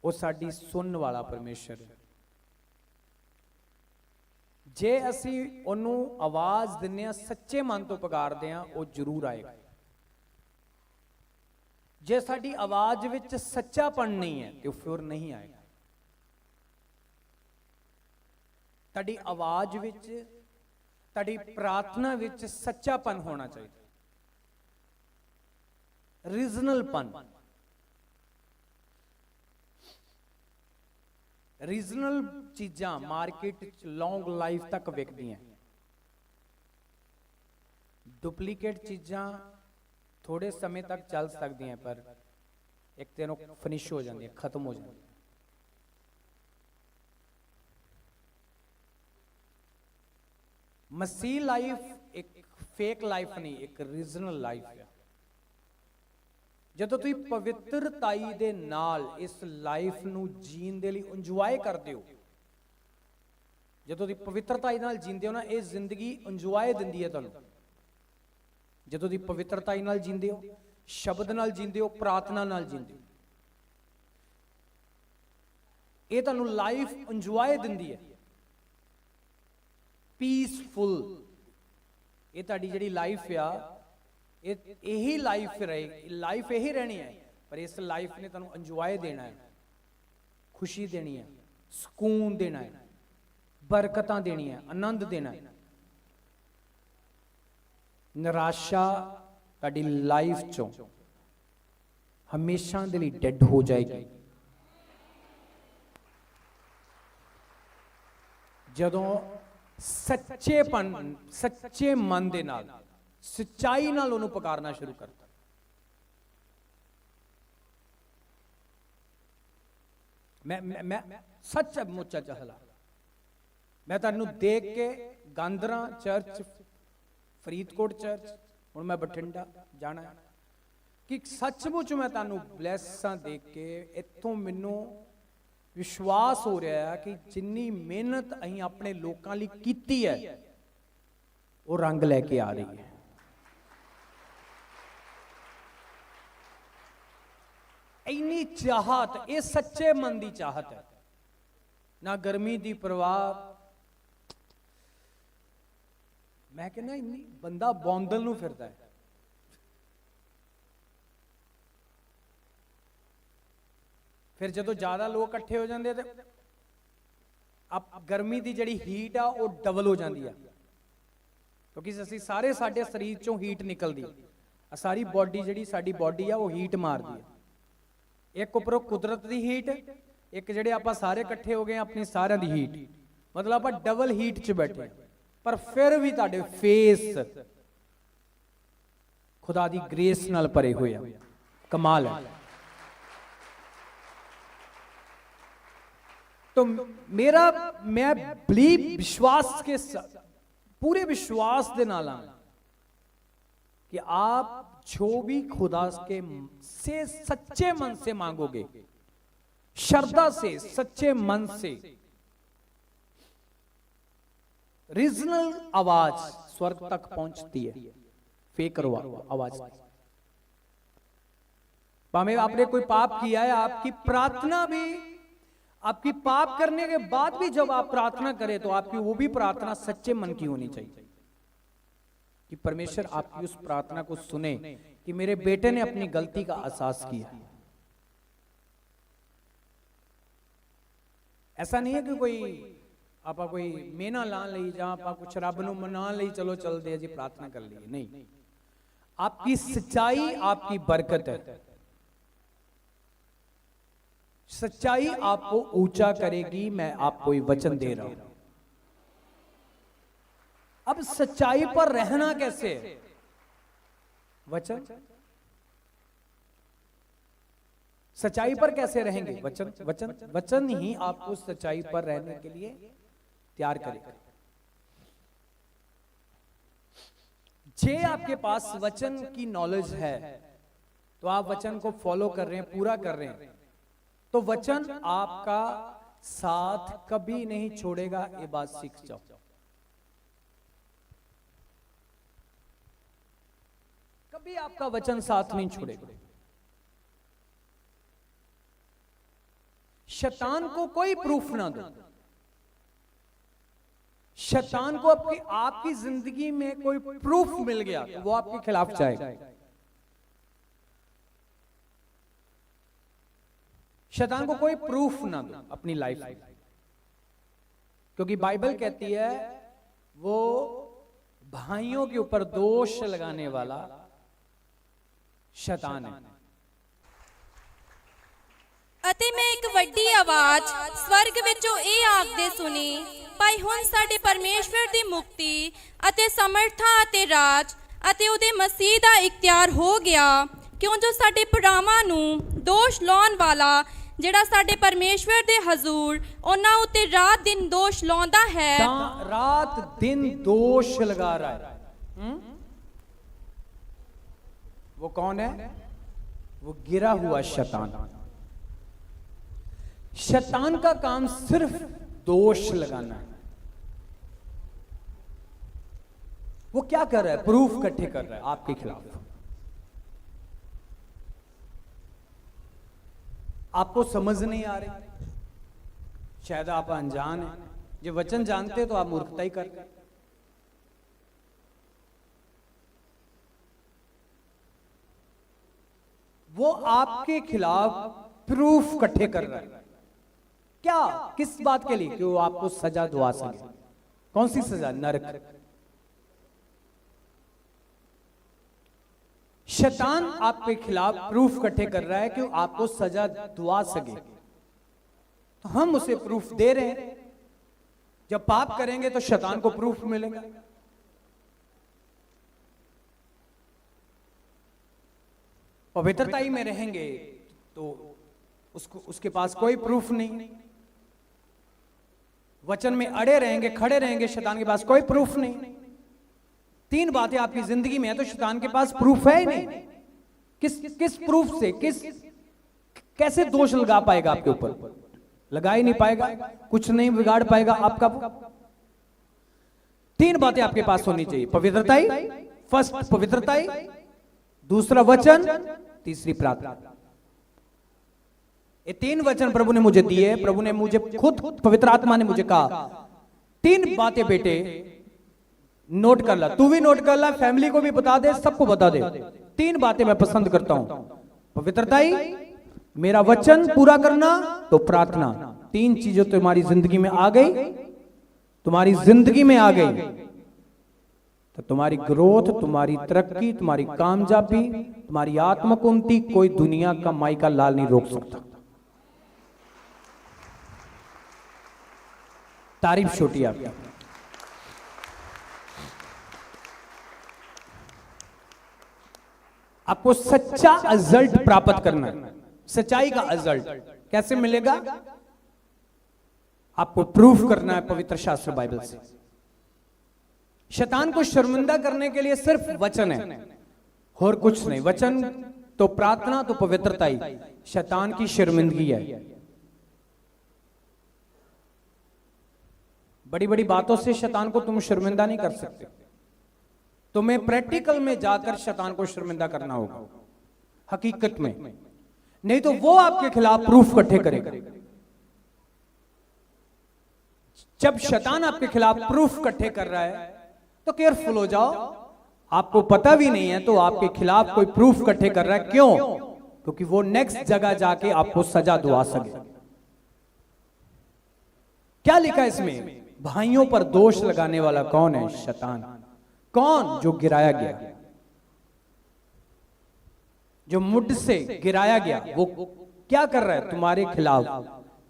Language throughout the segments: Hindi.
वो साडी सुनन वाला परमेश्वर है। जे असी ओनू आवाज दिन्ने आ, सच्चे मन तो पुकारदे आ, वो जरूर आएगा। जे साडी आवाज विच सच्चापन नहीं है तो फिर नहीं आएगा। ताडी आवाज विच, ताडी प्रार्थना विच सच्चापन होना चाहिए, रीजनलपन। रीजनल चीज़ां मार्केट च लॉन्ग लाइफ तक विकदियां, डुप्लीकेट चीज़ां थोड़े समय तक चल सकदियां, पर एक दिन फिनिश हो जाती, खत्म हो जाती। मसीह लाइफ एक फेक लाइफ नहीं, एक रीजनल लाइफ है। ਜਦੋਂ ਤੁਸੀਂ ਪਵਿੱਤਰਤਾਈ ਦੇ ਨਾਲ ਇਸ ਲਾਈਫ ਨੂੰ ਜੀਣ ਦੇ ਲਈ ਇੰਜੋਏ ਕਰਦੇ ਹੋ, ਜਦੋਂ ਤੁਸੀਂ ਪਵਿੱਤਰਤਾਈ ਨਾਲ ਜੀਂਦੇ ਹੋ ਨਾ, ਇਹ ਜ਼ਿੰਦਗੀ ਇੰਜੋਏ ਦਿੰਦੀ ਹੈ ਤੁਹਾਨੂੰ। ਜਦੋਂ ਤੁਸੀਂ ਪਵਿੱਤਰਤਾਈ ਨਾਲ ਜੀਂਦੇ ਹੋ, ਸ਼ਬਦ ਨਾਲ ਜੀਂਦੇ ਹੋ, ਪ੍ਰਾਰਥਨਾ ਨਾਲ ਜੀਂਦੇ ਹੋ, ਇਹ ਤੁਹਾਨੂੰ ਲਾਈਫ ਇੰਜੋਏ ਦਿੰਦੀ ਹੈ, ਪੀਸਫੁਲ। ਇਹ ਤੁਹਾਡੀ ਜਿਹੜੀ ਲਾਈਫ ਆ, यही लाइफ रहे, लाइफ यही रहनी है, पर इस लाइफ ने तुहानू इंजॉय देना है, खुशी देनी है, सुकून देना है, बरकतां देनी है, आनंद देना है। निराशा तुहाडी लाइफ चों हमेशा दे लई डेड हो जाएगी। जदों सच्चेपन, सच्चे मन दे नाल, सच्चाई नाल उन्होंने पुकारना शुरू करता। मैं सच मुच्चा चहला, मैं तुहानू देख के गांदरा चर्च, फरीदकोट चर्च, हुण मैं बठिंडा जाना है, कि सचमुच मैं तुहानू ब्लैसां देख के इत्थों मैनू विश्वास हो रहा है कि जिन्नी मेहनत असीं अपने लोकां लई कीती है, वो रंग लैके आ रही है। इन्नी चाहत, ये सच्चे मन की चाहत है, ना गर्मी की परवाह। मैं कहना इन्नी बंदा बौंदल नूं फिरदा है। फिर जो ज्यादा लोग इकट्ठे हो जाते तो अब गर्मी की जिहड़ी हीट आ वो डबल हो जाती है, क्योंकि असीं सारे साडे शरीर चों हीट निकलती, सारी बॉडी जिहड़ी साडी बॉडी आ वो हीट मारती है। एक उपरों कुदरत की हीट, एक जिहड़े आपां सारे इकट्ठे हो गए अपनी सारियां दी हीट, मतलब आपां डबल हीट च बैठे, पर फिर भी तुहाडे फेस खुदा दी ग्रेस नाल भरे हुए आ। कमाल है। तो मेरा, मैं बिलीव, विश्वास के पूरे विश्वास दे नाल कि आप जो भी खुदा के से सच्चे मन से मांगोगे, श्रद्धा से, सच्चे मन से, रीजनल आवाज स्वर्ग तक पहुंचती है, फेक आवाज। भाਵੇਂ आपने कोई पाप किया है, आपकी प्रार्थना भी, आपकी पाप करने के बाद भी जब आप प्रार्थना करें तो आपकी वो भी प्रार्थना सच्चे मन की होनी चाहिए, कि परमेश्वर आपकी उस प्रार्थना को सुने कि मेरे बेटे ने अपनी गलती का एहसास किया। ऐसा नहीं है कि कोई आप कोई मेना ला ली जां आप कुछ रब नूं मना ली, चलो चलते जी प्रार्थना कर ली, नहीं। आपकी सच्चाई आपकी बरकत है। सच्चाई आपको ऊंचा करेगी। मैं आपको ये वचन दे रहा हूं। अब सच्चाई पर रहना कैसे है? वचन। सच्चाई पर कैसे रहेंगे? वचन। वचन वचन ही आपको सच्चाई पर रहने के लिए तैयार करेगा। जे आपके पास वचन की नॉलेज है तो आप वचन को फॉलो कर रहे हैं, पूरा कर रहे हैं, तो वचन आपका साथ कभी नहीं छोड़ेगा। ये बात सीख जाओ। कभी आपका वचन साथ नहीं छोड़ेगा। शैतान को कोई प्रूफ ना दो। शैतान को आपकी जिंदगी में कोई प्रूफ मिल गया तो वो आपके खिलाफ जाएगा। शैतान को कोई प्रूफ ना दो अपनी लाइफ में, क्योंकि बाइबल कहती है वो भाइयों के ऊपर दोष लगाने वाला शैतान है। ਅਤੇ ਮੈਂ ਇੱਕ ਵੱਡੀ ਆਵਾਜ਼ ਸਵਰਗ ਵਿੱਚੋਂ ਇਹ ਆਖਦੇ ਸੁਣੀ, ਭਾਈ ਹੁਣ ਸਾਡੇ ਪਰਮੇਸ਼ਵਰ ਦੀ ਮੁਕਤੀ ਅਤੇ ਸਮਰਥਾ ਅਤੇ ਰਾਜ ਅਤੇ ਉਹਦੇ ਮਸੀਹ ਦਾ ਇਖਤਿਆਰ ਹੋ ਗਿਆ, ਕਿਉਂ ਜੋ ਸਾਡੇ ਭਰਾਵਾਂ ਨੂੰ ਦੋਸ਼ ਲਾਉਣ ਵਾਲਾ ਜਿਹੜਾ ਸਾਡੇ ਪਰਮੇਸ਼ਵਰ ਦੇ ਹਜ਼ੂਰ ਉਹਨਾਂ ਉੱਤੇ ਰਾਤ ਦਿਨ ਦੋਸ਼ ਲਾਉਂਦਾ ਹੈ। रात दिन दोष लगा रहा है। वो कौन है? वो गिरा हुआ शैतान। शैतान का काम सिर्फ दोष लगाना है। वो क्या कर रहा है? प्रूफ इकट्ठे कर रहा है आपके खिलाफ। आपको समझ नहीं आ रही, शायद आप अनजान हैं। जो वचन जानते तो आप मूर्खता ही करते। वो आपके खिलाफ प्रूफ इकट्ठे कर रहा है। क्या? किस बात के लिए? कि वो आपको सजा दिला सके। कौन सी सजा? नरक। शैतान आपके खिलाफ प्रूफ इकट्ठे कर रहा है कि वो आपको सजा दिला सके, तो हम उसे प्रूफ दे रहे हैं। जब पाप करेंगे तो शैतान को प्रूफ मिलेगा। पवित्रता ही में रहेंगे तो उसके पास कोई प्रूफ नहीं। वचन में अड़े रहेंगे, खड़े रहेंगे, शैतान के पास कोई प्रूफ नहीं। तीन बातें आपकी जिंदगी में है तो शैतान के पास प्रूफ है ही नहीं। किस प्रूफ से, कैसे दोष लगा पाएगा आपके ऊपर? लगा ही नहीं पाएगा, कुछ नहीं बिगाड़ पाएगा आपका। तीन बातें आपके पास होनी चाहिए। पवित्रता ही, फर्स्ट पवित्रता ही, दूसरा वचन, तीसरी प्रार्थना। ये तीन वचन प्रभु ने मुझे दिए। प्रभु ने मुझे खुद, पवित्र आत्मा ने मुझे कहा, तीन बातें बेटे नोट कर ला। तू भी नोट कर ला, फैमिली को भी बता दे, सबको बता दे। तीन बातें मैं पसंद करता हूं। पवित्रता ही, मेरा वचन पूरा करना, तो प्रार्थना। तीन चीजें तुम्हारी जिंदगी में आ गई, तुम्हारी जिंदगी में आ गई तो तुम्हारी ग्रोथ, तुम्हारी तरक्की, तुम्हारी कामयाबी, तुम्हारी आत्मक उन्नति कोई दुनिया का माई का लाल नहीं रोक सकता। तारीफ छोटी आपकी। आपको सच्चा रिजल्ट प्राप्त करना है। सच्चाई का रिजल्ट कैसे मिलेगा? आपको प्रूफ करना है पवित्र शास्त्र बाइबल से। शैतान को शर्मिंदा करने के लिए सिर्फ वचन है और कुछ नहीं। वचन तो प्रार्थना तो पवित्रता ही शैतान की शर्मिंदगी है। बड़ी बड़ी बातों से शैतान को तुम शर्मिंदा नहीं कर सकते। तुम्हें प्रैक्टिकल में जाकर शैतान को शर्मिंदा करना होगा, हकीकत में। नहीं तो वो आपके खिलाफ प्रूफ इकट्ठे करेगा। जब शैतान आपके खिलाफ प्रूफ इकट्ठे कर रहा है तो केयरफुल हो जाओ। आपको पता भी नहीं है तो आपके खिलाफ कोई प्रूफ इकट्ठे कर रहा है। क्यों? क्योंकि वो नेक्स्ट जगह जाके आपको सजा दिला सके। क्या लिखा है इसमें? भाइयों पर दोष लगाने वाला कौन है? शैतान। कौन? जो गिराया गया, जो मुझ से गिराया गया। वो क्या कर रहा है? तुम्हारे खिलाफ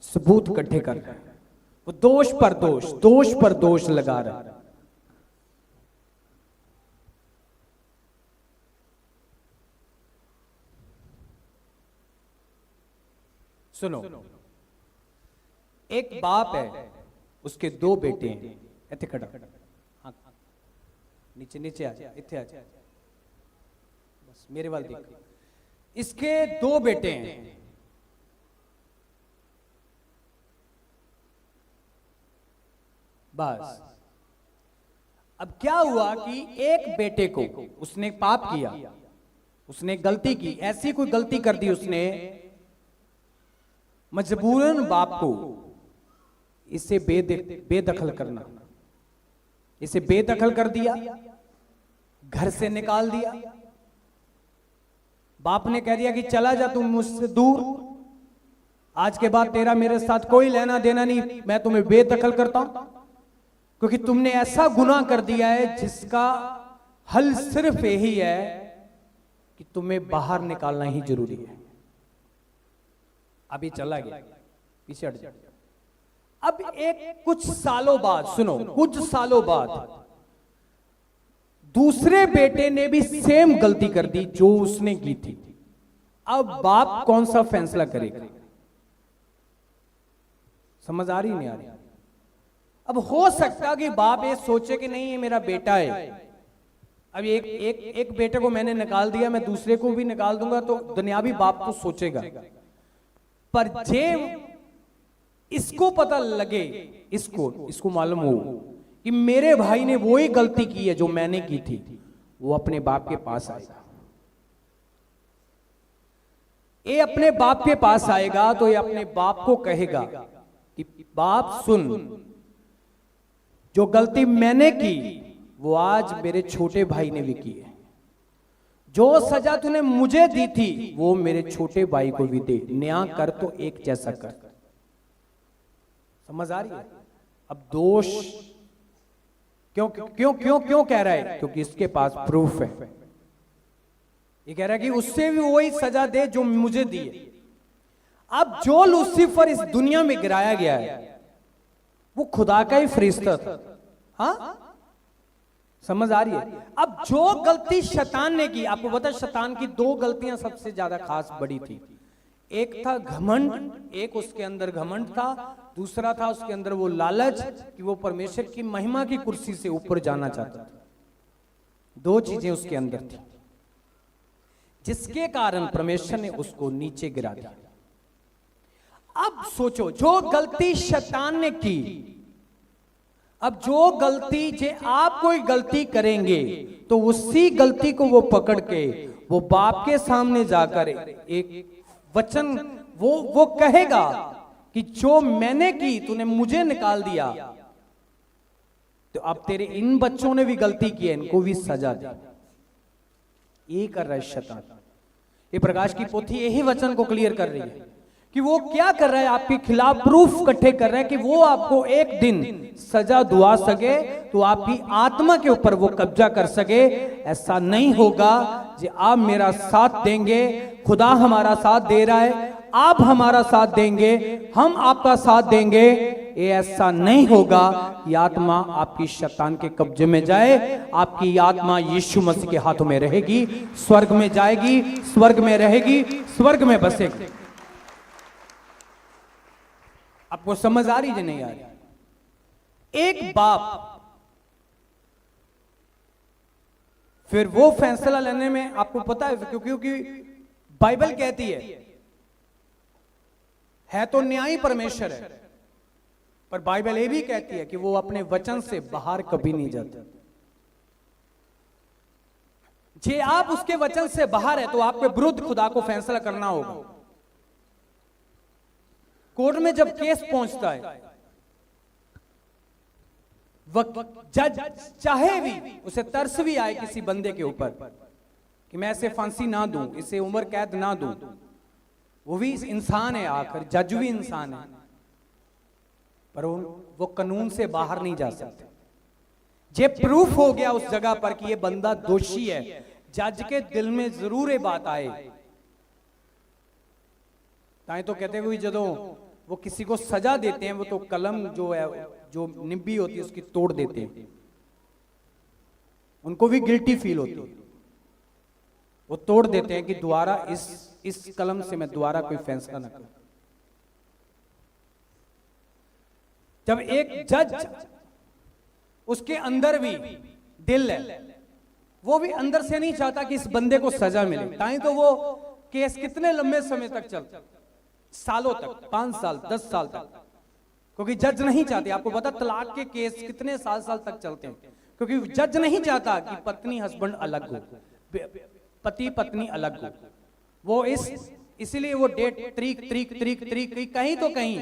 सबूत इकट्ठे कर रहा है। वो दोष पर दोष, दोष पर दोष लगा रहा है। सुनो, एक बाप है, उसके दो बेटे हैं। इत्थे खड़ा, हाँ, नीचे नीचे आ जा, इत्थे आ जा, बस मेरे वाल देख। इसके दो बेटे हैं। बस अब क्या हुआ कि एक बेटे को उसने पाप किया, उसने गलती की, ऐसी कोई गलती कर दी उसने मजबूरन बाप को इसे बेदखल करना, इसे बेदखल कर दिया, घर से निकाल दिया। बाप ने कह दिया कि चला जा तुम मुझसे दूर, आज के बाद तेरा मेरे साथ कोई लेना देना नहीं, मैं तुम्हें बेदखल करता हूं, क्योंकि तुमने ऐसा गुनाह कर दिया है जिसका हल सिर्फ यही है कि तुम्हें बाहर निकालना ही जरूरी है। अभी चला गया, पीछे हट जा। अब एक कुछ सालों बाद, सुनो, कुछ सालों बाद दूसरे बेटे ने भी सेम गलती कर दी जो उसने की थी। अब बाप कौन सा फैसला करेगा? समझ आ रही नहीं आ रही? अब हो सकता कि बाप ये सोचे कि नहीं ये मेरा बेटा है, अब एक बेटे को मैंने निकाल दिया, मैं दूसरे को भी निकाल दूंगा, तो दुनियावी बाप तो सोचेगा। पर जे इसको पता लगे, इसको मालूम हो कि मेरे भाई ने वो ही गलती की है जो मैंने की थी, वो अपने बाप के पास आएगा। ये अपने बाप के पास आएगा तो ये अपने बाप को कहेगा कि बाप सुन, जो गलती मैंने की वो आज मेरे छोटे भाई ने भी की है, जो सजा तूने मुझे दी थी वो मेरे छोटे भाई को भी दे, न्याय कर तो एक जैसा कर। समझ आ रही है? अब दोष क्यों क्यों क्यों क्यों कह रहा है? क्योंकि इसके पास प्रूफ है। ये कह रहा है कि उससे भी वही सजा दे जो मुझे दी है। अब जो लूसीफर इस दुनिया में गिराया गया है वो खुदा का ही फरिश्ता था। हाँ, समझ आ रही है? अब जो गलती शैतान ने की, आपको पता है शैतान की दो गलतियां सबसे ज्यादा खास बड़ी थी। एक था घमंड, एक उसके अंदर घमंड था, दूसरा था उसके अंदर वो लालच कि वो परमेश्वर की महिमा की कुर्सी से ऊपर जाना चाहता था। दो चीजें उसके अंदर थी जिसके कारण परमेश्वर ने उसको नीचे गिरा दिया। अब सोचो, जो गलती शैतान ने की, अब जो गलती जे आप कोई गलती करेंगे तो उसी गलती को वो पकड़ के वो बाप के सामने जाकर एक वचन वो कहेगा कि जो मैंने की तूने मुझे निकाल दिया, तो अब तेरे इन बच्चों ने भी गलती की है, इनको भी सजा दे। ये कर रहा है शैतान। ये प्रकाश की पोथी यही वचन को क्लियर कर रही है कि वो क्या कर रहा है, आपके खिलाफ प्रूफ इकट्ठे कर रहा है कि वो आपको एक दिन सजा दुआ सके, तो आपकी आत्मा के ऊपर वो कब्जा कर सके। ऐसा नहीं होगा जी आप मेरा साथ देंगे, खुदा हमारा साथ दे रहा है, आप हमारा साथ देंगे, हम आपका साथ देंगे। ये ऐसा नहीं होगा कि आत्मा आपकी शैतान के कब्जे में जाए। आपकी आत्मा यीशु मसीह के हाथों में रहेगी, स्वर्ग में जाएगी, स्वर्ग में रहेगी, स्वर्ग में बसेगी। आपको समझ आ रही है नहीं आ रही? एक बाप फिर वो फैसला लेने में, आपको पता है क्योंकि बाइबल कहती है तो न्यायी परमेश्वर है, पर बाइबल ये भी कहती है कि वो अपने वचन से बाहर कभी नहीं जाता। जे आप उसके वचन से बाहर है तो आपके विरुद्ध खुदा को फैसला करना होगा। कोर्ट में जब केस पहुंचता है, जज चाहे भी उसे तरस भी आए किसी बंदे के ऊपर कि मैं इसे फांसी ना दूं, इसे उम्र कैद ना दूं, वो भी इंसान है, आखिर जज भी इंसान है, पर वो कानून से बाहर नहीं जा सकते। जे प्रूफ हो गया उस जगह पर कि ये बंदा दोषी है, जज के दिल में जरूर ये बात आए। ताई तो कहते हुए जदों वो किसी को सजा देते हैं, वो तो कलम जो है, जो निब्बी होती है उसकी तोड़ देते हैं, उनको भी गिल्टी फील होती है, वो तोड़ देते हैं कि दोबारा इस कलम से मैं दोबारा कोई फैसला ना करूं। जब एक जज, उसके अंदर भी दिल है, वो भी अंदर से नहीं चाहता कि इस बंदे को सजा मिले, ताई तो वो केस कितने लंबे समय तक चलता, सालों तक, 5 साल 10 साल तक, क्योंकि जज नहीं चाहते। आपको पता तलाक के केस कितने साल तक चलते हैं, क्योंकि जज नहीं चाहता कि पत्नी हस्बैंड अलग हो, पति पत्नी अलग हो। वो इसीलिए वो डेट तरीक तरीक तरीक तरीक कहीं तो कहीं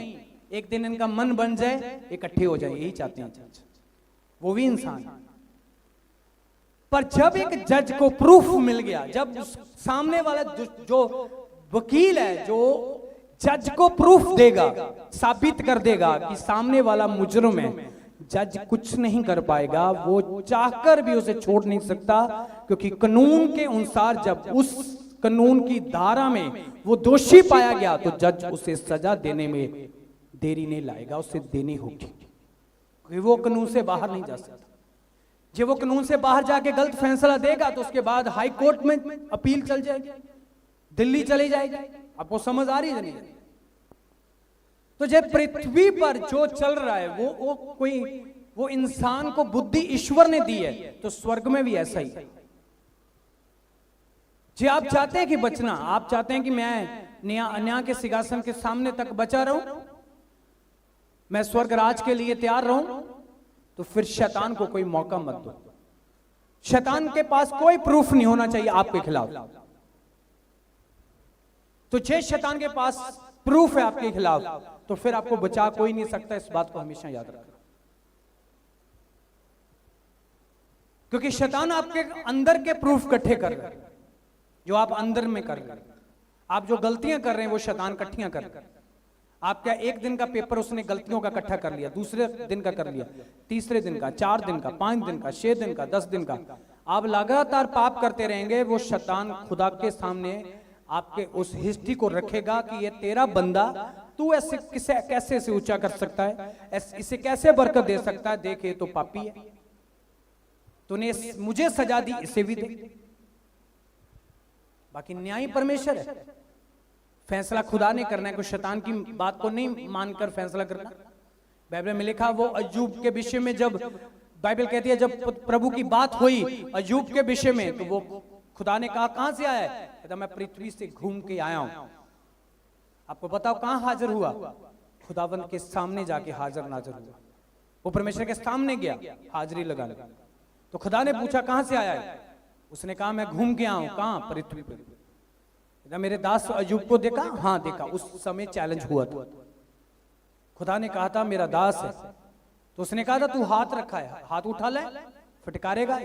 एक दिन इनका मन बन जाए, इकट्ठे हो जाए, यही चाहते हैं। वो भी इंसान है। पर जब एक जज को प्रूफ मिल गया, जब सामने वाला जो वकील है, जो जज को प्रूफ देगा, साबित कर देगा कि सामने वाला मुजरिम है, जज कुछ नहीं कर पाएगा, वो चाहकर भी उसे छोड़ नहीं सकता, क्योंकि कानून के अनुसार जब उस कानून की धारा में वो दोषी पाया गया तो जज उसे सजा देने में देरी नहीं लाएगा, उसे देनी होगी, क्योंकि वो कानून से बाहर नहीं जा सकता। जब वो कानून से बाहर जाके गलत फैसला देगा तो उसके बाद हाई कोर्ट में अपील चल जाएगी, दिल्ली चली जाएगी। आपको समझ आ रही है नहीं? तो जब पृथ्वी पर जो चल रहा है वो इंसान को बुद्धि ईश्वर ने दी है, तो स्वर्ग में भी ऐसा ही। जी आप चाहते हैं कि बचना, आप चाहते हैं कि मैं न्याय के सिंहासन के सामने तक बचा रहूं, मैं स्वर्ग राज के लिए तैयार रहूं, तो फिर शैतान को कोई मौका मत दो। शैतान के पास कोई प्रूफ नहीं होना चाहिए आपके खिलाफ। तो जे शैतान के पास प्रूफ है आपके खिलाफ, तो फिर आपको बचा कोई नहीं सकता। इस बात को हमेशा याद रखना, क्योंकि शैतान आपके अंदर के प्रूफ इकट्ठे कर रहा है, जो आप अंदर में कर रहे हैं। आप जो गलतियां कर रहे हैं वो शैतान इकट्ठियां कर रहे हैं। आप क्या एक दिन का पेपर उसने गलतियों का इकट्ठा कर लिया, दूसरे दिन का कर लिया, तीसरे दिन का, 4 दिन का, 5 दिन का, 6 दिन का, 10 दिन का, आप लगातार पाप करते रहेंगे। वो शैतान खुदा के सामने आपके उस हिस्ट्री को रखेगा कि ये तेरा बंदा, तू ऐसे कैसे से ऊंचा कर सकता है, इसे कैसे बरकत दे सकता है, देख ये तो पापी है, तूने मुझे सजा दी, इसे भी दे। बाकी न्यायी परमेश्वर है, फैसला खुदा ने करना है, कोई शैतान की बात को नहीं मानकर फैसला करना। बाइबल में लिखा वो अय्यूब के विषय में, जब बाइबल कहती है जब प्रभु की बात हुई अय्यूब के विषय में, तो वो खुदा ने कहा कहां से आया है? कहता मैं पृथ्वी से घूम के आया हूं। आपको बताओ कहां हाजिर हुआ? खुदावंद के सामने जाके हाजिर नाजिर हुआ। वो परमेश्वर के सामने गया हाजिरी लगाने। तो खुदा ने पूछा कहां से आया है? उसने कहा मैं घूम के आया हूं। कहां? पृथ्वी पर। मेरे दास अय्यूब को देखा? हाँ देखा। उस समय चैलेंज हुआ था। खुदा ने कहा था मेरा दास है, तो उसने कहा था तू हाथ रखा है, हाथ उठा ले, फटकारेगा।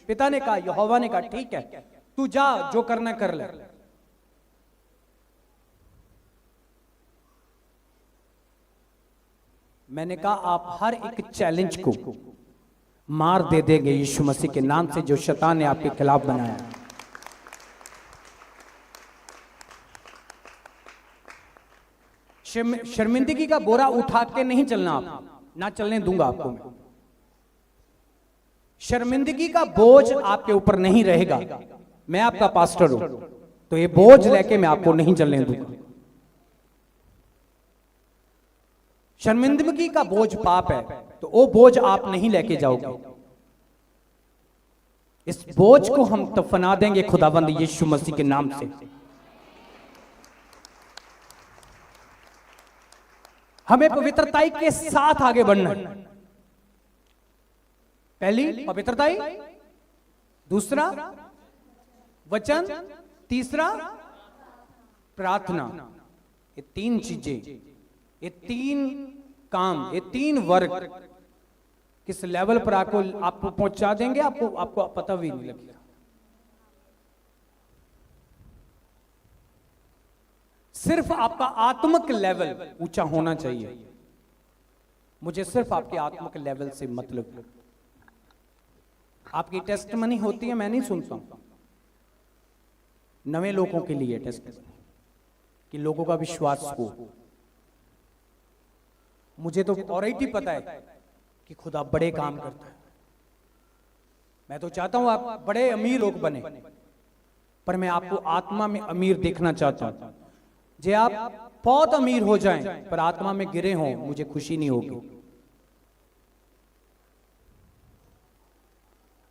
पिता ने कहा, यहोवा ने कहा ठीक है, तू जा, जो करना कर ले। मैंने कहा आप हर एक चैलेंज को मार दे देंगे यीशु मसीह के नाम से, जो शैतान ने आपके खिलाफ बनाया। शर्मिंदगी का बोरा उठा के नहीं चलना, आप ना चलने दूंगा आपको मैं। शर्मिंदगी का बोझ आपके ऊपर नहीं रहेगा। मैं आपका पास्टर हूं, तो ये बोझ लेके मैं आपको नहीं चलने दूंगा। शर्मिंदगी का बोझ पाप है, तो वो बोझ आप नहीं लेके जाओगे। इस बोझ को हम तफना देंगे खुदाबंद यीशु मसीह के नाम से। हमें पवित्रताई के साथ आगे बढ़ना है। पहली पवित्रताई, दूसरा वचन, तीसरा प्रार्थना। ये 3 चीजें, ये 3 काम, ये 3 वर्ग किस लेवल पर आपको पहुंचा देंगे, आपको पता भी नहीं लगेगा। सिर्फ आपका आत्मिक लेवल ऊंचा होना चाहिए। मुझे सिर्फ आपके आत्मिक लेवल से मतलब। आपकी टेस्टमनी होती है, मैं नहीं सुनता हूं। नवे लोगों के लिए टेस्टमनी, कि लोगों का विश्वास हो। मुझे तो ऑलरेडी पता है कि खुदा बड़े काम करता है। मैं तो चाहता हूं आप बड़े अमीर लोग बने, पर मैं आपको आत्मा में अमीर देखना चाहता हूं। जे आप बहुत अमीर हो जाएं पर आत्मा में गिरे हों, मुझे खुशी नहीं होगी।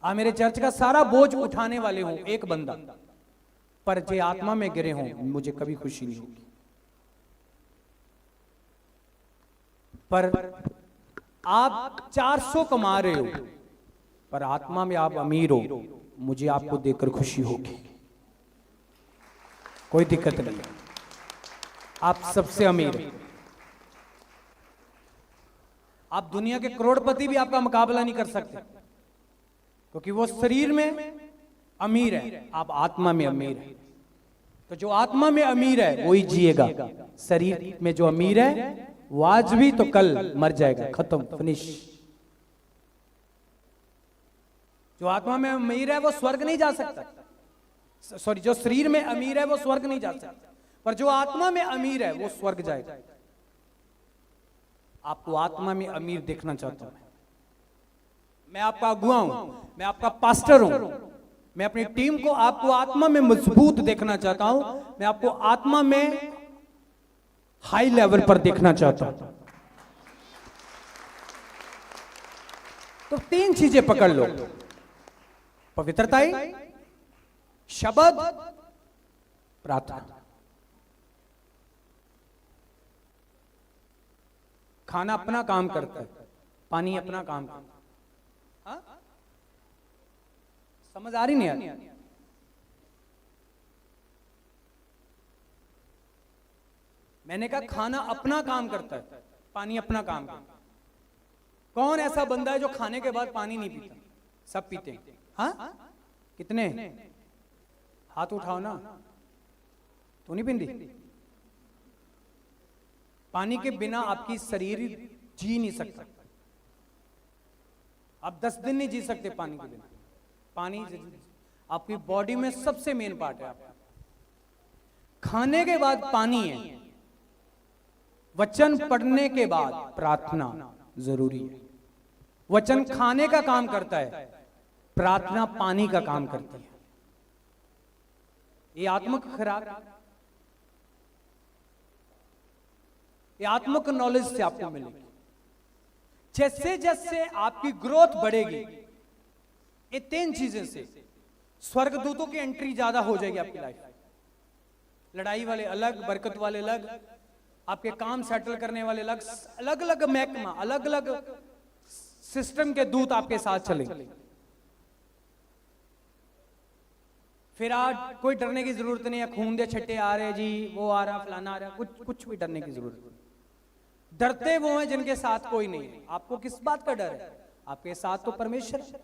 आप मेरे चर्च का सारा बोझ उठाने वाले हों एक बंदा, पर जे आत्मा में गिरे हों, मुझे कभी खुशी नहीं होगी। पर आप 400 कमा रहे हो, पर आत्मा में आप अमीर हो, मुझे आपको देखकर खुशी होगी। कोई दिक्कत नहीं। आप सबसे अमीर हैं। आप दुनिया के करोड़पति भी आपका मुकाबला नहीं कर सकते, क्योंकि वो शरीर में अमीर है, आप आत्मा में अमीर है। तो जो आत्मा में अमीर है वही जिएगा। शरीर में जो अमीर है वो आज भी तो कल मर जाएगा, खत्म, फिनिश। जो आत्मा में अमीर है वो स्वर्ग नहीं जा सकता। सॉरी, जो शरीर में अमीर है वो स्वर्ग नहीं जा सकता, पर जो आत्मा में अमीर है वो स्वर्ग जाएगा। आपको आत्मा में अमीर देखना चाहता हूं मैं आपका अगुआ हूं, मैं आपका पास्टर हूं। मैं अपनी टीम को आपको आत्मा में मजबूत देखना चाहता हूं। मैं आपको आत्मा में हाई लेवल पर देखना चाहता हूं। तो 3 चीजें पकड़ लो, पवित्रता, शब्द, प्रार्थना। खाना अपना काम करता है, पानी अपना काम करता है। हाँ? समझ आ रही नहीं यार? मैंने कहा खाना अपना काम करता है, पानी अपना काम करता है। कौन ऐसा बंदा है जो खाने के बाद पानी नहीं पीता? सब पीते हैं। हाँ? कितने? हाथ उठाओ ना। तू नहीं पीती? पानी के बिना आपकी शरीर जी नहीं सकता। आप 10 दिन नहीं जी सकते पानी के बिना। पानी आपकी बॉडी में सबसे मेन पार्ट है। आपका खाने के बाद पानी है, वचन पढ़ने के बाद प्रार्थना जरूरी है। वचन खाने का काम करता है, प्रार्थना पानी का काम करती है। ये आत्मिक खुराक, ये आत्मिक नॉलेज से आपको मिलेगी। जैसे जैसे आपकी ग्रोथ बढ़ेगी, ये 3 चीजें से स्वर्गदूतों की एंट्री ज्यादा हो जाएगी आपकी लाइफ। लड़ाई वाले अलग, बरकत वाले अलग, आपके काम सेटल करने वाले अलग, अलग अलग महकमा, अलग अलग सिस्टम के दूत आपके साथ चलेंगे। फिर आज कोई डरने की जरूरत नहीं है। खून दे छट्टे आ रहे जी, वो आ रहा, फलाना आ रहा, कुछ भी डरने की जरूरत नहीं। डरते वो हैं जिनके साथ कोई नहीं है। आपको किस बात का डर है? आपके साथ तो परमेश्वर है।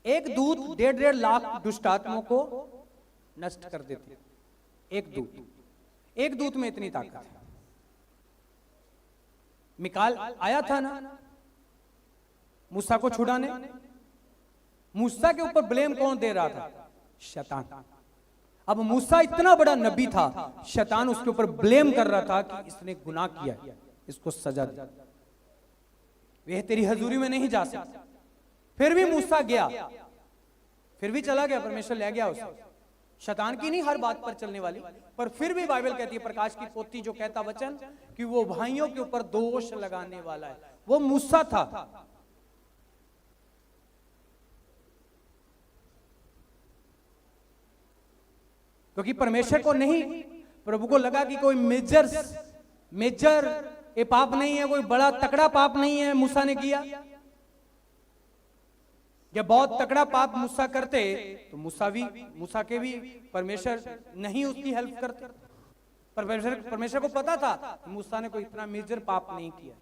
एक दूत 1.5 लाख दुष्ट आत्माओं को नष्ट कर देते। एक दूत में इतनी ताकत है। मिकाल आया था ना मूसा को छुड़ाने। मूसा के ऊपर ब्लेम कौन दे रहा था? शैतान। अब मूसा इतना बड़ा नबी था, शैतान उसके ऊपर ब्लेम कर रहा था कि इसने गुनाह किया, इसको सजा दे, वह तेरी हजूरी में नहीं जा सकता। फिर भी मूसा गया, फिर भी चला गया, परमेश्वर ले गया उसे। शैतान की नहीं हर बात पर चलने वाली, पर फिर भी बाइबल कहती है, प्रकाश की पोथी जो कहता वचन कि वो भाइयों के ऊपर दोष लगाने वाला है, वो मूसा था। क्योंकि परमेश्वर को नहीं, प्रभु को लगा कि कोई मेजर ये पाप नहीं है, कोई बड़ा तकड़ा पाप नहीं है मूसा ने किया। जब बहुत तकड़ा पाप मूसा करते तो मूसा के भी परमेश्वर नहीं उसकी हेल्प करते। परमेश्वर को पता था मूसा ने कोई इतना मेजर पाप नहीं किया।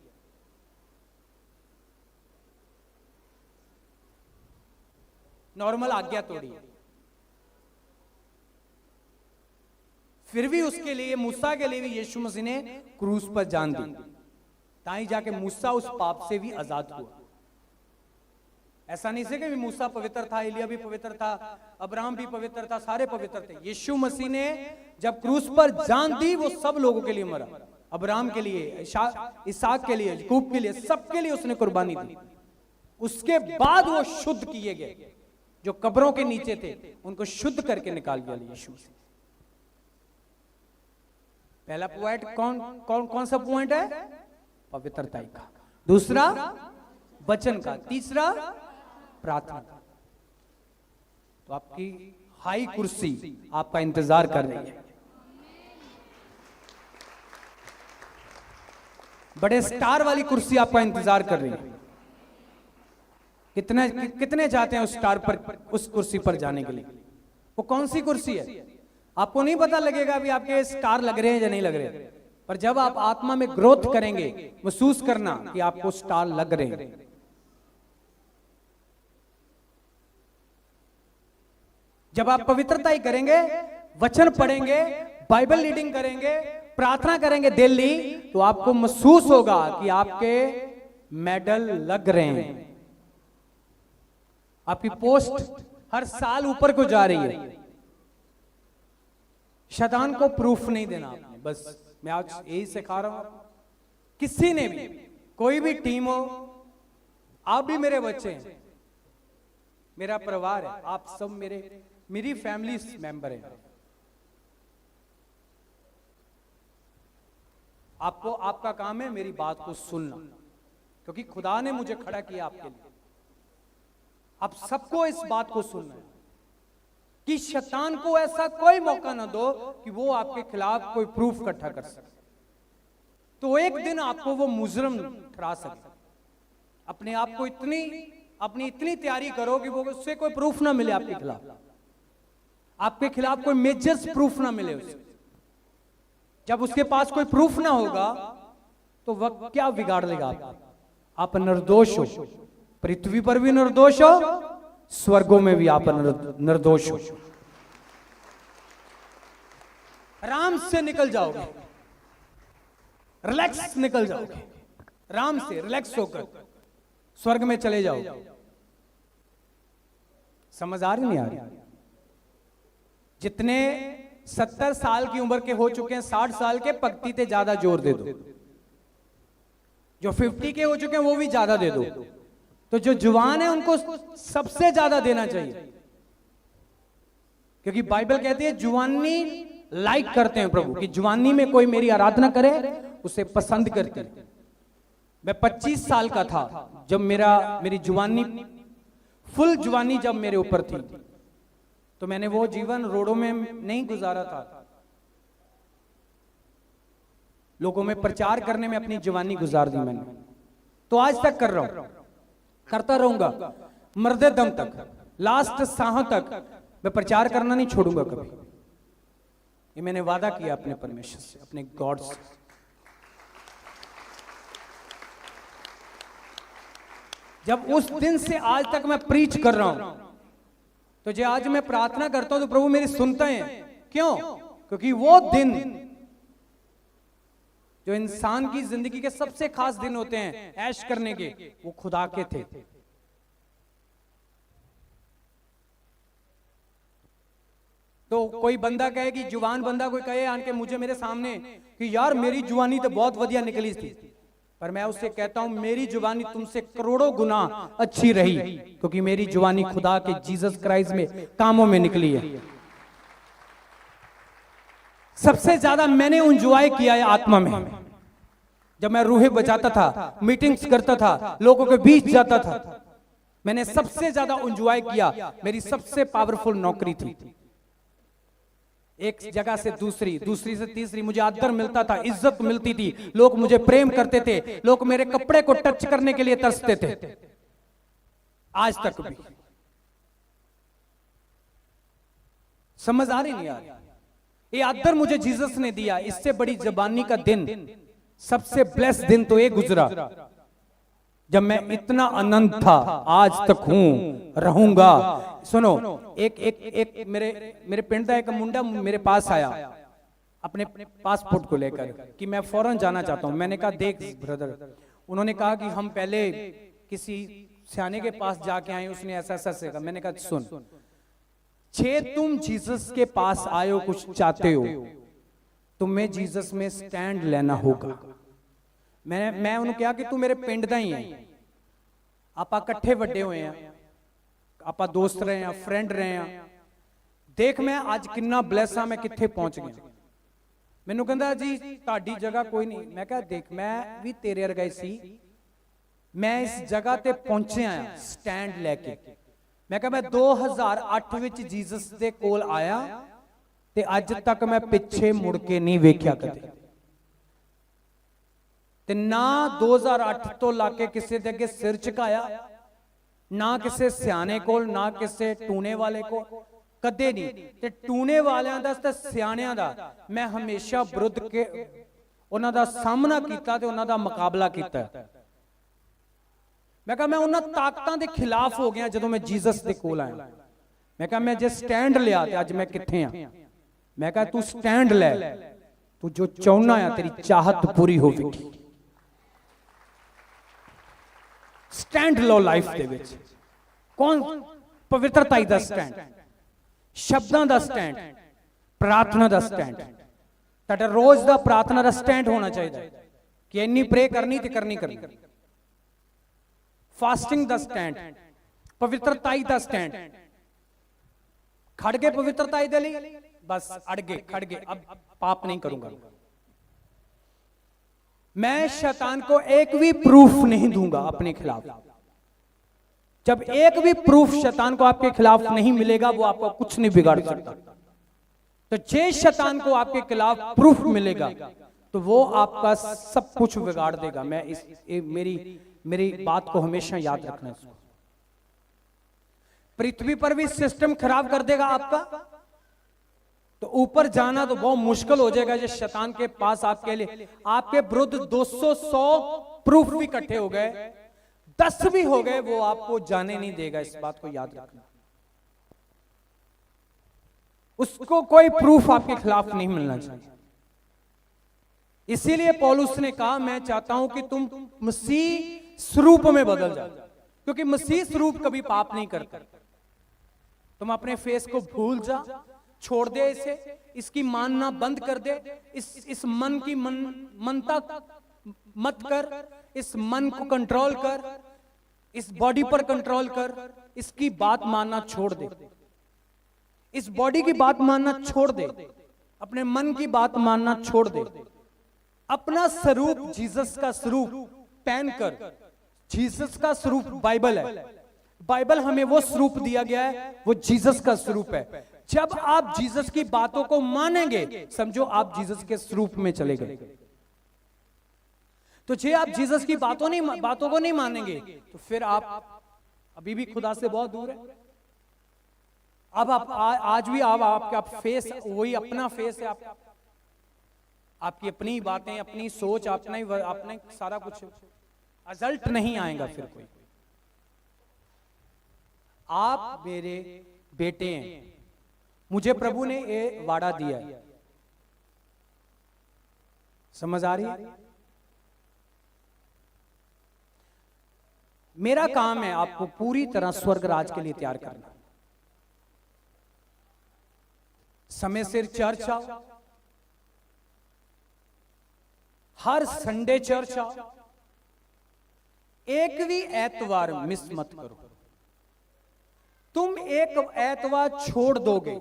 नॉर्मल आज्ञा तोड़ी, फिर भी उसके लिए, मूसा के लिए भी यीशु मसीह ने क्रूस पर जान दी, ताई जाके मूसा उस पाप से भी आजाद हुआ। ऐसा नहीं से कि मूसा पवित्र था, एलिया भी पवित्र था, अब्राहम भी पवित्र था, सारे पवित्र थे। यीशु मसीह ने जब क्रूस पर जान दी, वो सब लोगों के लिए मरा। अब्राहम के लिए, इसहाक के लिए, याकूब के लिए, सबके लिए उसने कुर्बानी दी। उसके बाद वो शुद्ध किए गए, जो कब्रों के नीचे थे उनको शुद्ध करके निकाल दिया यीशु मसीह। पहला पॉइंट कौन सा पॉइंट है? पवित्रता का। दूसरा वचन का। तीसरा प्रार्थना का। तो आपकी हाई कुर्सी आपका इंतजार कर रही है। बड़े स्टार वाली कुर्सी आपका इंतजार कर रही है। कितने चाहते हैं उस स्टार पर, उस कुर्सी पर जाने के लिए? वो कौन सी कुर्सी है? आपको नहीं पता लगेगा अभी आपके स्टार लग रहे हैं या नहीं लग रहे हैं, पर जब आप आत्मा में ग्रोथ करेंगे, महसूस करना कि आपको स्टार लग रहे हैं। जब आप पवित्रता ही करेंगे, वचन पढ़ेंगे, बाइबल रीडिंग करेंगे, प्रार्थना करेंगे डेली, तो आपको महसूस होगा कि आपके मेडल लग रहे हैं, आपकी पोस्ट हर साल ऊपर को जा रही है। शैतान को प्रूफ नहीं देना आपने, बस मैं आज यही सिखा रहा हूं। किसी ने भी, कोई भी टीम हो, आप भी मेरे बच्चे हैं, मेरा परिवार है, आप सब मेरी फैमिली मेंबर है। आपको, आपका काम है मेरी बात को सुनना, क्योंकि खुदा ने मुझे खड़ा किया आपके लिए। आप सबको इस बात को सुनना है कि शैतान को ऐसा कोई मौका ना दो कि वो आपके खिलाफ कोई प्रूफ इकट्ठा कर सके, तो एक दिन आपको वो मुजरम ठहरा सके। अपने आप को अपनी इतनी तैयारी करो कि वो उससे कोई प्रूफ ना मिले आपके खिलाफ कोई मेजर्स प्रूफ ना मिले उसे। जब उसके पास कोई प्रूफ ना होगा तो वह क्या बिगाड़ लेगा आप निर्दोष हो, पृथ्वी पर भी निर्दोष हो, स्वर्गों में भी आप निर्दोष हो। आराम से निकल जाओगे, रिलैक्स निकल जाओगे, आराम से रिलैक्स होकर स्वर्ग में चले जाओगे। समझ आ रही नहीं आ रही? जितने 70 साल की उम्र के हो चुके हैं, 60 साल के, पक्ति पे ज्यादा जोर दे दो। जो 50 के हो चुके हैं वो भी ज्यादा दे दो। तो जो जवान है उनको सबसे ज्यादा देना चाहिए, क्योंकि बाइबल कहती है जवानी लाइक करते हैं प्रभु, कि जवानी में कोई मेरी आराधना करे उसे पसंद करते हैं। मैं 25 साल का था जब मेरी जवानी, फुल जवानी जब मेरे ऊपर थी, तो मैंने वो जीवन रोडों में नहीं गुजारा था। लोगों में प्रचार करने में अपनी जवानी गुजार दी मैंने। तो आज तक कर रहा हूं, करता रहूंगा मरदे दम तक, लास्ट सांस तक मैं प्रचार करना नहीं छोड़ूंगा कभी। ये मैंने वादा किया अपने परमेश्वर से, अपने गॉड से। जब उस दिन से आज तक मैं प्रीच कर रहा हूं, तो जो आज मैं प्रार्थना करता हूं तो प्रभु मेरी सुनते हैं। क्यों? क्योंकि वो दिन जो इंसान की जिंदगी के सबसे खास दिन होते हैं ऐश करने के, वो खुदा के थे। तो कोई बंदा कहे कि जुवान बंदा कोई कहे आन के मुझे मेरे सामने कि यार मेरी जुवानी तो बहुत वधिया निकली थी, पर मैं उससे कहता हूं मेरी जुबानी तुमसे करोड़ों गुना अच्छी रही, क्योंकि मेरी जुबानी खुदा के जीसस क्राइस्ट में कामों में निकली है। सबसे ज्यादा मैंने एंजॉय किया है आत्मा में, जब मैं रूहे बजाता था, मीटिंग्स करता था, लोगों के बीच जाता था। मैंने सबसे ज्यादा एंजॉय किया, मेरी सबसे पावरफुल नौकरी थी। एक जगह से दूसरी, दूसरी से तीसरी मुझे आदर मिलता था, इज्जत मिलती थी, लोग मुझे प्रेम करते थे, लोग मेरे कपड़े को टच करने के लिए तरसते थे। आज तक भी समझ आ रही नहीं आ रही? ये आदर मुझे जीसस ने दिया। इससे बड़ी जबानी का दिन, सबसे ब्लेस दिन तो ये गुजरा जब मैं इतना आनंद था, आज तक हूं, रहूंगा। सुनो, एक मेरे पिंड का एक मुंडा मेरे पास आया अपने पासपोर्ट को लेकर कि मैं फौरन जाना चाहता हूं। मैंने कहा देख ब्रदर, उन्होंने कहा कि हम पहले किसी सियाने के पास जाके आए, उसने ऐसा ऐसा कहा। मैंने कहा सुन, तुम जीसस के पास आए हो, कुछ चाहते हो, तुम्हें जीसस में स्टैंड लेना होगा। मैं उन्होंने कहा कि तू मेरे पिंड दा ही है, आपा इकट्ठे ਵੱਡੇ ਹੋਏ ਆ, आपा दोस्त रहे हैं, फ्रेंड रहे हैं। देख मैं आज कितना ब्लैस हाँ, मैं कित्थे पहुंच गया। मैनू कहंदा जी ਤੁਹਾਡੀ जगह कोई नहीं। मैं कहा देख मैं भी तेरे वर्गा ही सी, मैं इस जगह ते पहुंचे आया स्टैंड लैके। मैं कहा मैं 2008 विच जीसस दे कोल आया ते अज तक मैं पिछे मुड़ के नहीं वेख्या कदे, ते ना 2008 तो लाके किसी दे अगे सिर झुकाया, ना किसी सियाने कोल, ना किसी टूने वाले को, ਕਦੇ ਨਹੀਂ। ਤੇ ਟੂਣੇ ਵਾਲਿਆਂ ਦਾ ਤੇ ਸਿਆਣਿਆਂ ਦਾ ਮੈਂ ਹਮੇਸ਼ਾ ਵਿਰੁੱਧ ਕੇ ਉਹਨਾਂ ਦਾ ਸਾਹਮਣਾ ਕੀਤਾ ਤੇ ਉਹਨਾਂ ਦਾ ਮੁਕਾਬਲਾ ਕੀਤਾ। ਮੈਂ ਕਿਹਾ ਮੈਂ ਉਹਨਾਂ ਤਾਕਤਾਂ ਦੇ ਖਿਲਾਫ ਹੋ ਗਿਆ ਜਦੋਂ ਮੈਂ ਜੀਸਸ ਦੇ ਕੋਲ ਆਇਆ। ਮੈਂ ਕਿਹਾ ਮੈਂ ਜੇ ਸਟੈਂਡ ਲਿਆ ਤੇ ਅੱਜ ਮੈਂ ਕਿੱਥੇ ਆ। ਮੈਂ ਕਿਹਾ ਤੂੰ ਸਟੈਂਡ ਲੈ, ਤੂੰ ਜੋ ਚਾਹੁੰਦਾ ਆ ਤੇਰੀ ਚਾਹਤ ਪੂਰੀ ਹੋਵੇਗੀ। ਸਟੈਂਡ ਲਓ ਲਾਈਫ ਦੇ ਵਿੱਚ। ਕੌਣ? ਪਵਿੱਤਰਤਾਈ ਦਾ ਸਟੈਂਡ, ਸ਼ਬਦਾਂ ਦਾ ਸਟੈਂਡ, ਪ੍ਰਾਰਥਨਾ ਦਾ ਸਟੈਂਡ। ਤੁਹਾਡਾ ਰੋਜ਼ ਦਾ ਪ੍ਰਾਰਥਨਾ ਦਾ ਸਟੈਂਡ ਹੋਣਾ ਚਾਹੀਦਾ ਕਿ ਇੰਨੀ ਪ੍ਰੇ ਕਰਨੀ ਤੇ ਕਰਨੀ। ਫਾਸਟਿੰਗ ਦਾ ਸਟੈਂਡ, ਪਵਿੱਤਰਤਾਈ ਦਾ ਸਟੈਂਡ। ਖੜ ਗਏ ਪਵਿੱਤਰਤਾਈ ਦੇ ਲਈ, बस अड़ गए, खड़ गए, अब पाप नहीं करूंगा। मैं शैतान को एक भी प्रूफ नहीं दूंगा अपने खिलाफ। जब एक भी प्रूफ शैतान को आपके खिलाफ नहीं मिलेगा, वो आपको कुछ नहीं बिगाड़ सकता। तो जे शैतान को आपके खिलाफ प्रूफ मिलेगा तो वो आपका सब कुछ बिगाड़ देगा। मैं मेरी बात को हमेशा याद रखना। इसको पृथ्वी पर भी सिस्टम खराब कर देगा आपका, तो ऊपर जाना तो बहुत मुश्किल हो जाएगा। जो शैतान के पास आपके लिए आपके विरुद्ध 200 प्रूफ भी इकट्ठे हो गए, 10 भी हो गए, वो आपको जाने नहीं देगा। इस बात को याद रखना। उसको कोई प्रूफ आपके खिलाफ नहीं मिलना चाहिए। इसीलिए पौलुस ने कहा मैं चाहता हूं कि तुम मसीह स्वरूप में बदल जाओ, क्योंकि मसीह स्वरूप कभी पाप नहीं करता। तुम अपने फेस को भूल जा, छोड़ दे इसे, इसकी मानना बंद कर दे। इस मन की मनता मत कर। इस मन को कंट्रोल कर, इस बॉडी पर कंट्रोल कर। इसकी बात मानना छोड़ दे, इस बॉडी की बात मानना छोड़ दे, अपने मन की बात मानना छोड़ दे। अपना स्वरूप जीसस का स्वरूप पहनकर, जीसस का स्वरूप बाइबल है। बाइबल हमें वो स्वरूप दिया गया है, वो जीसस का स्वरूप है। जब आप जीसस की बातों को मानेंगे, समझो आप जीसस के स्वरूप में चले गए। तो जे आप जीसस की बातों को नहीं मानेंगे तो फिर आप अभी भी खुदा से बहुत दूर है। अब आप आज भी आपका फेस वही अपना फेस है। आपकी अपनी बातें, अपनी सोच, अपने सारा कुछ, रिजल्ट नहीं आएगा फिर कोई। आप मेरे बेटे हैं, मुझे प्रभु ने ये वादा दिया है। समझ आ रही है? मेरा काम है आपको पूरी तरह स्वर्ग राज के लिए तैयार करना। समय सिर चर्च आओ, हर संडे चर्च आओ, एक भी एतवार मिस मत करो। तुम एक एतवार छोड़ दोगे,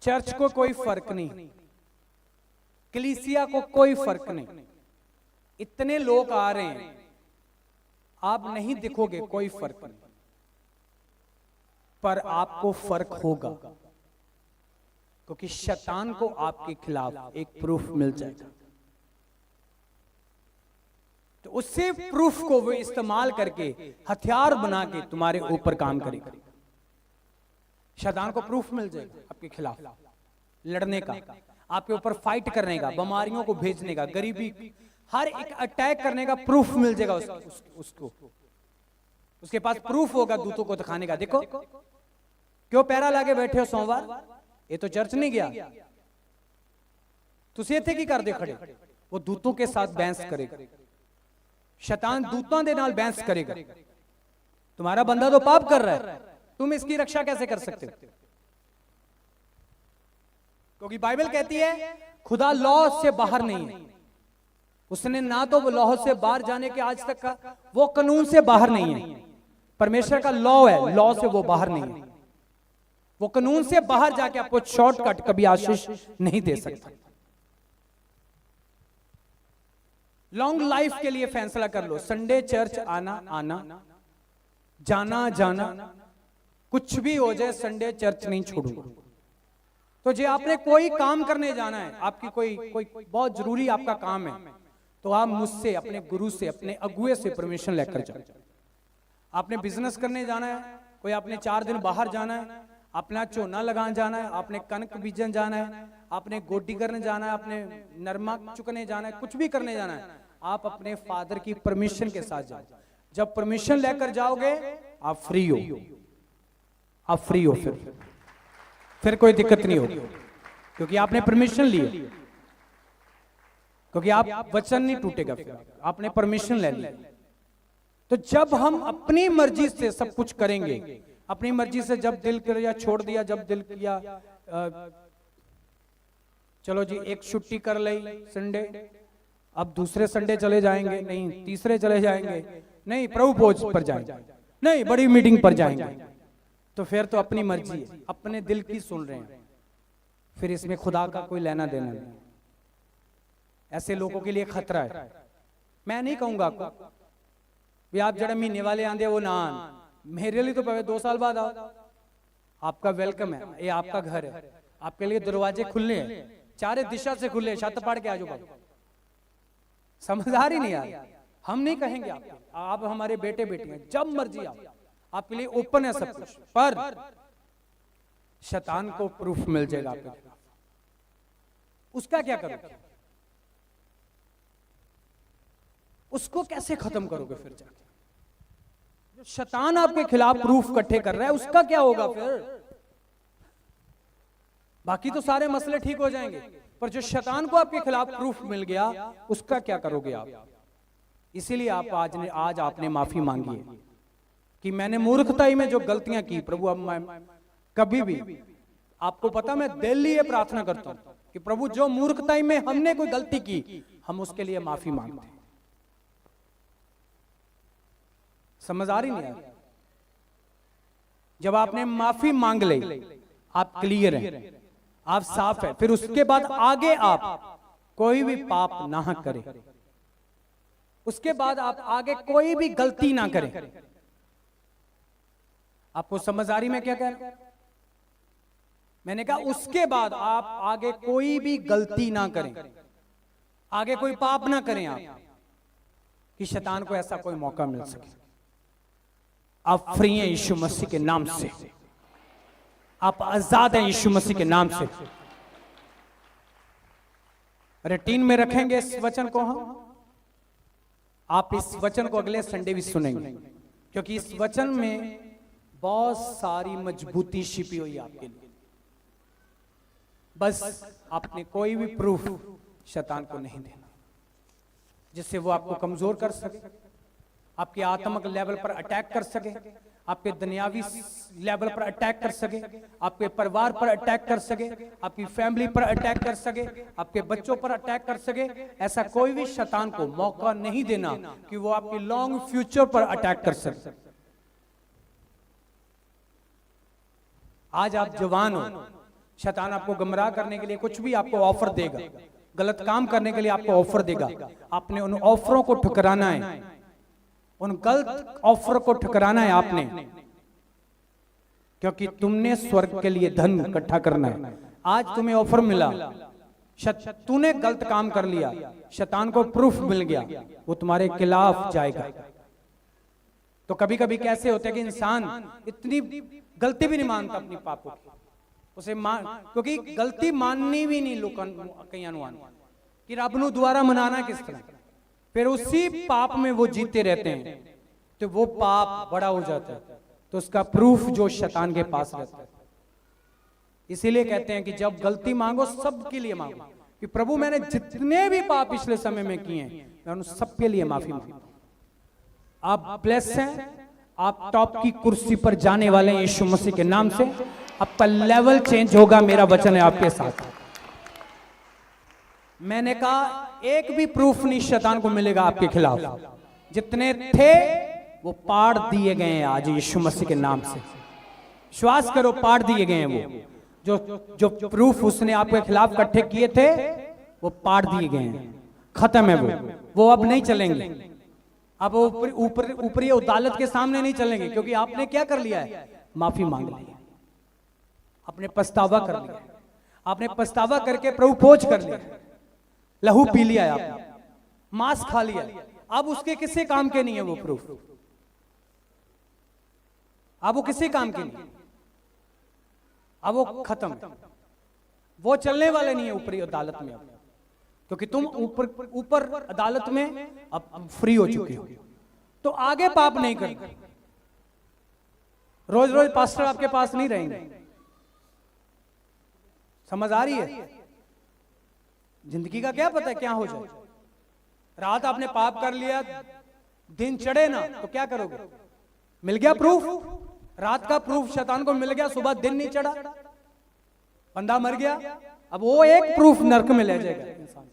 चर्च को कोई फर्क नहीं, कलीसिया को कोई फर्क नहीं। इतने लोग आ रहे हैं, आप नहीं दिखोगे, कोई फर्क नहीं। पर आपको फर्क होगा, क्योंकि शैतान को आपके खिलाफ एक प्रूफ मिल जाएगा। तो उससे प्रूफ को वो इस्तेमाल करके हथियार बना के तुम्हारे ऊपर काम करेगा। शैतान को प्रूफ मिल जाएगा आपके खिलाफ लड़ने का, आपके ऊपर फाइट करने का, बीमारियों को भेजने का, गरीबी, हर एक अटैक करने का प्रूफ मिल जाएगा उसको। उसके पास प्रूफ होगा दूतों को दिखाने का। देखो क्यों पैरा लाके बैठे हो सोमवार, ये तो चर्च नहीं गया, तुसी इत्थे की करदे खड़े। वो दूतों के साथ बहस करेगा, शैतान दूतों दे नाल बहस करेगा। तुम्हारा बंदा तो पाप कर रहा है, तुम इसकी रक्षा कैसे कर सकते हो? क्योंकि बाइबल कहती है खुदा लॉ से बाहर नहीं है। उसने ना तो लॉ से बाहर जाने के आज तक का, वो कानून से बाहर नहीं है। परमेश्वर का लॉ है, लॉ से वो बाहर नहीं है। वो कानून से बाहर जाके आपको शॉर्टकट कभी आशीष नहीं दे सकता। लॉन्ग लाइफ के लिए फैसला कर लो, संडे चर्च आना आना, जाना जाना, कुछ भी हो जाए संडे चर्च नहीं छोड़ूंगा। तो जे आपने कोई काम करने जाना है, आपकी कोई बहुत जरूरी आपका काम है, तो आप मुझसे, अपने गुरु से, अपने अगुए से परमिशन लेकर जाओ। आपने बिजनेस करने जाना है, कोई आपने 4 दिन बाहर जाना है, अपना झोना लगान जाना है, आपने कनक बीजन जाना है, आपने गोडी करने जाना है, आपने नरमा चुकने जाना है, कुछ भी करने जाना है, आप अपने फादर की परमिशन के साथ जाओ। जब परमिशन लेकर जाओगे आप फ्री हो, आप फ्री हो, फिर कोई दिक्कत नहीं होगी, क्योंकि आपने परमिशन ली, क्योंकि आप वचन नहीं टूटेगा, फिर आपने परमिशन ले ली। तो जब हम अपनी मर्जी से सब कुछ करेंगे, अपनी मर्जी से जब दिल किया छोड़ दिया, जब दिल किया चलो जी एक छुट्टी कर ली संडे, अब दूसरे संडे चले जाएंगे, नहीं तीसरे चले जाएंगे, नहीं प्रभु भोज पर जाएंगे, नहीं बड़ी मीटिंग पर जाएंगे, तो फिर तो अपनी मर्जी है, अपने दिल की सुन रहे हैं, फिर इसमें खुदा का कोई लेना देना नहीं। ऐसे लोगों के लिए खतरा है। मैं नहीं कहूंगा आपको भी आप जड़े महीने वाले आंदे वो ना आन, मेरे लिए तो पहले 2 साल बाद आओ, आपका वेलकम है, ये आपका घर है, आपके लिए दरवाजे खुले हैं, चारे दिशा से खुले, छत पाड़ के आजो बाबू। समझदार ही नहीं यार, हम नहीं कहेंगे आपको, आप हमारे बेटे बेटी हैं, जब मर्जी आओ, आपके लिए ओपन है सब कुछ, पर शैतान को प्रूफ मिल जाएगा आपके खिलाफ, उसका क्या करोगे, उसको कैसे खत्म करोगे? फिर जाके जो शैतान आपके खिलाफ प्रूफ इकट्ठे कर रहा है उसका क्या होगा फिर? बाकी तो सारे मसले ठीक हो जाएंगे, पर जो शैतान को आपके खिलाफ प्रूफ मिल गया उसका क्या करोगे आप? इसीलिए आप आज आपने माफी मांगी है कि मैंने मूर्खताई में जो गलतियां की प्रभु, अब मैं कभी भी, आपको पता मैं दिल ये प्रार्थना करता हूं कि प्रभु जो मूर्खताई में हमने कोई गलती की, हम उसके लिए माफी मांगते हैं। समझ आ रही नहीं यार? जब आपने माफी मांग ली, आप क्लियर हैं, आप साफ है, फिर उसके बाद आगे आप कोई भी पाप ना करें, उसके बाद आप आगे कोई भी गलती ना करें। आपको समझ आ रही मैं क्या कह रहा हूं? मैंने कहा उसके बाद आप आगे कोई भी गलती ना करें, आगे कोई पाप ना करें आप, कि शैतान को ऐसा कोई मौका मिल सके। आप फ्री हैं यीशु मसीह के नाम से, आप आजाद हैं यीशु मसीह के नाम से। रूटीन में रखेंगे इस वचन को हम, आप इस वचन को अगले संडे भी सुनेंगे, क्योंकि इस वचन में बहुत सारी मजबूती छिपी हुई है आपके लिए। बस आपने कोई भी प्रूफ शैतान को नहीं देना जिससे वो आपको कमजोर कर सके, आपके आत्मिक लेवल पर अटैक कर सके, आपके दुनियावी लेवल पर अटैक कर सके, आपके परिवार पर अटैक कर सके, आपकी फैमिली पर अटैक कर सके, आपके बच्चों पर अटैक कर सके। ऐसा कोई भी शैतान को मौका नहीं देना कि वो आपके लॉन्ग फ्यूचर पर अटैक कर सके। आज आप जवान हो, शैतान आपको गुमराह करने के लिए कुछ भी आपको ऑफर देगा, गलत काम करने के लिए आपको ऑफर देगा। आपने उन ऑफरों को ठुकराना है, उन गलत ऑफर को ठुकराना है आपने, क्योंकि तुमने स्वर्ग के लिए धन इकट्ठा करना है। आज तुम्हें ऑफर मिला, तूने गलत काम कर लिया, शैतान को प्रूफ मिल गया, वो तुम्हारे खिलाफ जाएगा। तो कभी कभी कैसे होता है कि इंसान इतनी गलती भी नहीं मानता अपनी पापों की, उसे क्योंकि गलती माननी भी नहीं लोग कई अनुमान कि रब नूं दोबारा मनाना किस तरह, फिर उसी पाप में वो जीते रहते हैं, तो वो पाप बड़ा हो जाता है, तो उसका प्रूफ जो शैतान के पास रहता है। इसीलिए कहते हैं कि जब गलती मांगो सबके लिए मांगो, कि प्रभु मैंने जितने भी पाप पिछले समय में किए हैं मैं उन सबके लिए माफी मांगता हूं। आप ब्लेस हैं, आप टॉप की कुर्सी पर जाने वाले हैं यीशु मसीह के नाम से। आपका लेवल चेंज होगा, मेरा वचन है आपके साथ। मैंने कहा एक भी प्रूफ नहीं शैतान को मिलेगा आपके खिलाफ, जितने थे वो पाड़ दिए गए हैं आज यीशु मसीह के नाम से। विश्वास करो, पाड़ दिए गए हैं। वो जो प्रूफ उसने आपके खिलाफ इकट्ठे किए थे वो पाड़ दिए गए हैं, खत्म है वो अब नहीं चलेंगे। अब ऊपरी अदालत के सामने नहीं चलेंगे, क्योंकि आपने क्या कर लिया है, माफी मांग ली, आपने पछतावा कर लिया, आपने पछतावा करके प्रभु खोज कर लिया, लहू पी लिया आपने, मांस खा लिया। अब उसके किसी काम के नहीं है वो प्रूफ, अब वो किसी काम के नहीं। अब वो खत्म है, वो चलने वाले नहीं है ऊपरी अदालत में अब, क्योंकि तुम ऊपर अदालत में अब फ्री हो चुके हो। तो आगे पाप नहीं करना। रोज रोज पास्टर आपके पास नहीं रहेंगे। समझ आ रही है? जिंदगी का क्या पता है क्या हो जाए। रात आपने पाप कर लिया, दिन चढ़े ना तो क्या करोगे? मिल गया प्रूफ, रात का प्रूफ शैतान को मिल गया, सुबह दिन नहीं चढ़ा, बंदा मर गया। अब वो एक प्रूफ नरक में ले जाएगा इंसान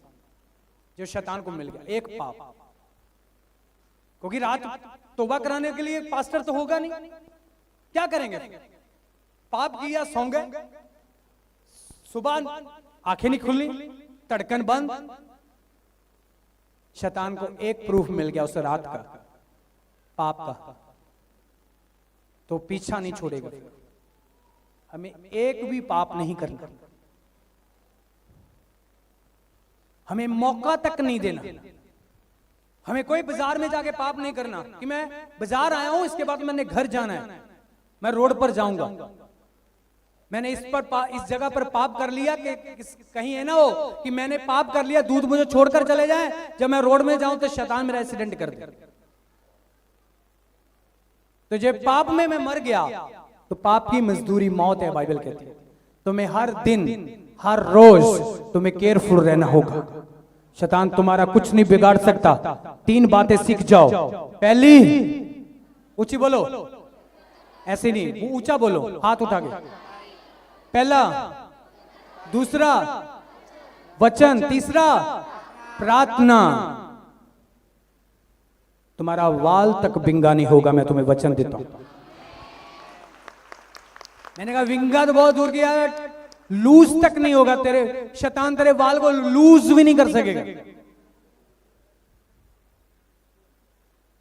जो शैतान को मिल गया, एक पाप। क्योंकि रात तौबा कराने के लिए पास्टर तो होगा नहीं, क्या करेंगे? पाप किया, सौ गए, सुबह आंखें नहीं खुली, धड़कन बंद, शैतान को एक प्रूफ मिल गया उस रात का, पाप का, तो पीछा नहीं छोड़ेगा। हमें एक भी पाप नहीं करना, हमें मौका तक नहीं देना। हमें कोई बाजार में जाके पाप नहीं करना कि मैं बाजार आया हूं, इसके बाद मैंने घर जाना है, मैं रोड पर जाऊंगा, मैंने इस जगह पर पाप कर लिया कि कहीं है ना वो कि मैंने पाप कर लिया, दूध मुझे छोड़कर चले जाए, जब मैं रोड में जाऊं तो शैतान मेरा एक्सीडेंट कर दे। तो जब पाप में मैं मर गया तो पाप की मजदूरी मौत है, बाइबल कहती है। तुम्हें हर दिन हर रोज तुम्हें केयरफुल रहना होगा। शैतान तुम्हारा कुछ नहीं बिगाड़ सकता। 3 बातें सीख जाओ। पहली, ऊंची बोलो, ऐसे नहीं, ऊंचा बोलो, हाथ उठा के। पहला, दूसरा वचन, तीसरा प्रार्थना। तुम्हारा वाल तक विंगा नहीं होगा, मैं तुम्हें वचन देता हूं। मैंने कहा विंगा तो बहुत दूर किया, लूज तक नहीं होगा। तेरे शैतान तेरे वाल को लूज भी नहीं कर सकेगा।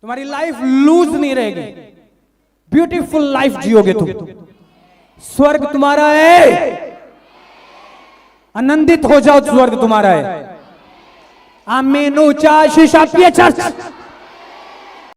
तुम्हारी लाइफ लूज नहीं रहेगी, ब्यूटीफुल लाइफ जियोगे तुम। स्वर्ग तुम्हारा है, आनंदित हो जाओ, स्वर्ग तुम्हारा है। आमीन। ऊंचा शीशा पिए चर्च।